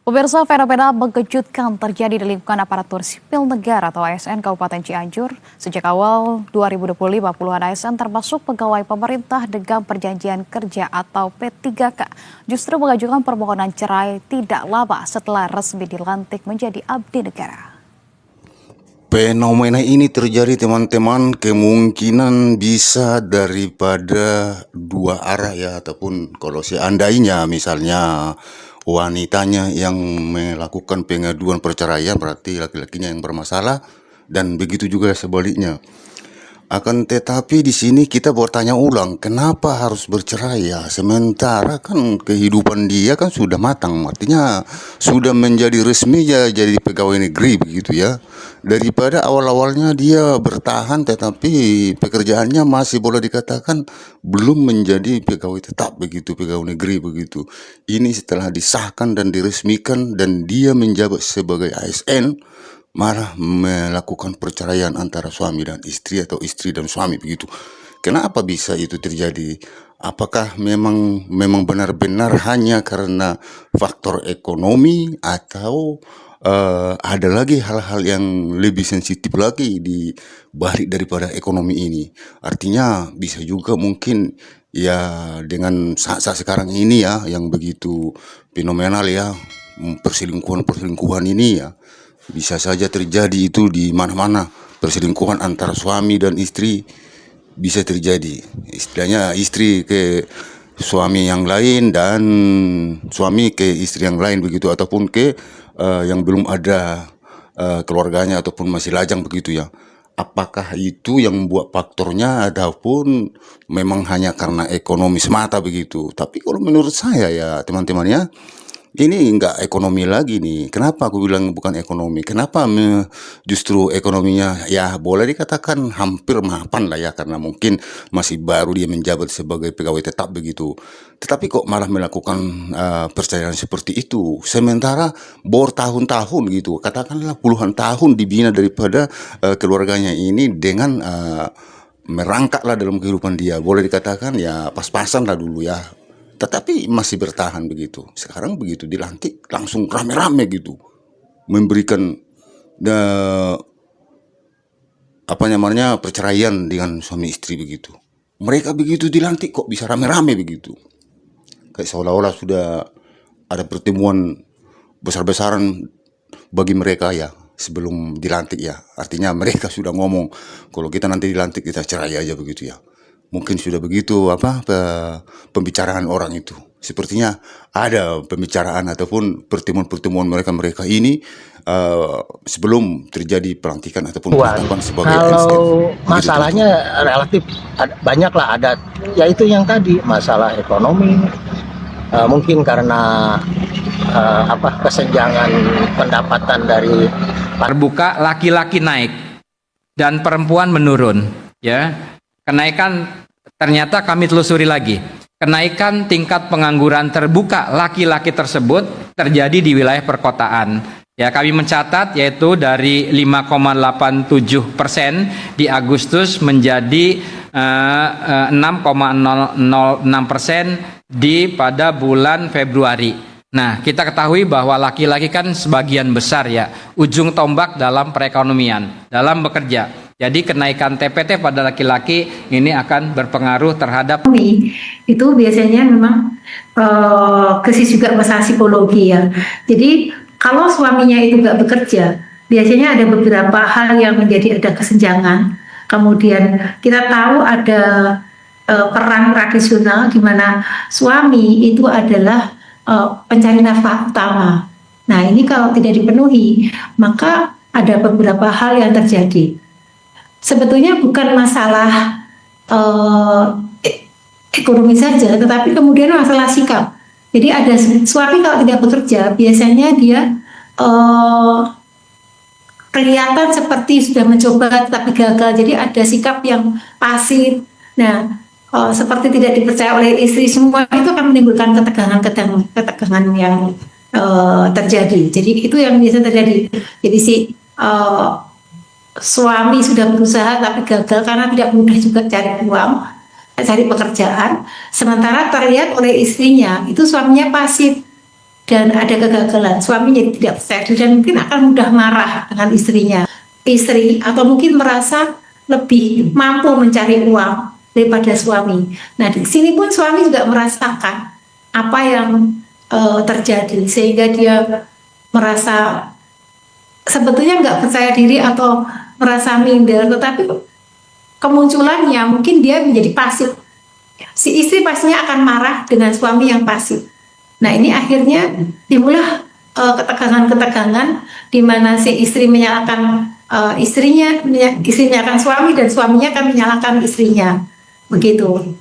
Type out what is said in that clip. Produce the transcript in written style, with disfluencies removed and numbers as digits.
Pemirsa, fenomena mengejutkan terjadi di lingkungan aparatur sipil negara atau ASN Kabupaten Cianjur. Sejak awal 2025, puluhan ASN termasuk pegawai pemerintah dengan perjanjian kerja atau P3K justru mengajukan permohonan cerai tidak lama setelah resmi dilantik menjadi abdi negara. Fenomena ini terjadi teman-teman, kemungkinan bisa daripada dua arah ya, ataupun kalau seandainya misalnya wanitanya yang melakukan pengaduan perceraian berarti laki-lakinya yang bermasalah, dan begitu juga sebaliknya. Akan tetapi di sini kita bertanya ulang, kenapa harus bercerai ya? Sementara kan kehidupan dia kan sudah matang, artinya sudah menjadi resmi ya jadi pegawai negeri begitu ya. Daripada awal-awalnya dia bertahan tetapi pekerjaannya masih boleh dikatakan belum menjadi pegawai tetap begitu, pegawai negeri begitu. Ini setelah disahkan dan diresmikan dan dia menjabat sebagai ASN, malah melakukan perceraian antara suami dan istri atau istri dan suami begitu. Kenapa bisa itu terjadi? Apakah memang benar-benar hanya karena faktor ekonomi atau ada lagi hal-hal yang lebih sensitif lagi di balik daripada ekonomi ini? Artinya bisa juga mungkin ya dengan saat-saat sekarang ini ya yang begitu fenomenal ya, perselingkuhan ini ya. Bisa saja terjadi itu di mana-mana, perselingkuhan antara suami dan istri bisa terjadi. Istilahnya istri ke suami yang lain dan suami ke istri yang lain begitu, ataupun ke yang belum ada keluarganya ataupun masih lajang begitu ya. Apakah itu yang membuat faktornya ataupun memang hanya karena ekonomi semata begitu? Tapi kalau menurut saya ya teman-teman ya, ini enggak ekonomi lagi nih. Kenapa aku bilang bukan ekonomi? Kenapa justru ekonominya ya boleh dikatakan hampir mapan lah ya, karena mungkin masih baru dia menjabat sebagai pegawai tetap begitu. Tetapi kok malah melakukan perceraian seperti itu. Sementara bertahun-tahun gitu, katakanlah puluhan tahun dibina daripada keluarganya ini dengan merangkaklah dalam kehidupan dia. Boleh dikatakan ya pas-pasan lah dulu ya. Tetapi masih bertahan begitu. Sekarang begitu dilantik langsung rame-rame gitu memberikan apa namanya perceraian dengan suami istri begitu. Mereka begitu dilantik kok bisa rame-rame begitu. Kayak seolah-olah sudah ada pertemuan besar-besaran bagi mereka ya sebelum dilantik ya. Artinya mereka sudah ngomong kalau kita nanti dilantik kita cerai aja begitu ya. Mungkin sudah begitu pembicaraan orang itu. Sepertinya ada pembicaraan ataupun pertemuan-pertemuan mereka ini sebelum terjadi pelantikan ataupun penetapan sebagai ASN. Kalau masalahnya relatif banyak lah, ada yaitu yang tadi masalah ekonomi, mungkin karena kesenjangan pendapatan dari terbuka, laki-laki naik dan perempuan menurun ya. Kenaikan ternyata kami telusuri lagi. Kenaikan tingkat pengangguran terbuka laki-laki tersebut terjadi di wilayah perkotaan. Ya, kami mencatat yaitu dari 5,87% di Agustus menjadi 6,006% pada bulan Februari. Nah, kita ketahui bahwa laki-laki kan sebagian besar ya ujung tombak dalam perekonomian, dalam bekerja. Jadi kenaikan TPT pada laki-laki ini akan berpengaruh terhadap itu biasanya memang krisis juga masalah psikologi ya. Jadi kalau suaminya itu nggak bekerja, biasanya ada beberapa hal yang menjadi ada kesenjangan. Kemudian kita tahu ada peran tradisional di mana suami itu adalah pencari nafkah utama. Nah ini kalau tidak dipenuhi, maka ada beberapa hal yang terjadi. Sebetulnya bukan masalah ekonomi saja, tetapi kemudian masalah sikap. Jadi ada suami kalau tidak bekerja, biasanya dia kelihatan seperti sudah mencoba tetapi gagal. Jadi ada sikap yang pasif. Nah, seperti tidak dipercaya oleh istri, semua itu akan menimbulkan ketegangan yang terjadi. Jadi itu yang biasa terjadi. Jadi suami sudah berusaha tapi gagal karena tidak mudah juga cari uang, cari pekerjaan. Sementara terlihat oleh istrinya itu suaminya pasif. dan ada kegagalan, suami jadi tidak percaya diri dan mungkin akan mudah marah dengan istrinya. Istri atau mungkin merasa lebih mampu mencari uang daripada suami. Nah, di sini pun suami juga merasakan apa yang terjadi, sehingga dia merasa sebetulnya nggak percaya diri atau merasa minder, tetapi kemunculannya mungkin dia menjadi pasif. Si istri pastinya akan marah dengan suami yang pasif. Nah, ini akhirnya timbullah ketegangan-ketegangan di mana si istri menyalahkan istrinya, istri menyalahkan suami, dan suaminya akan menyalahkan istrinya. Begitu.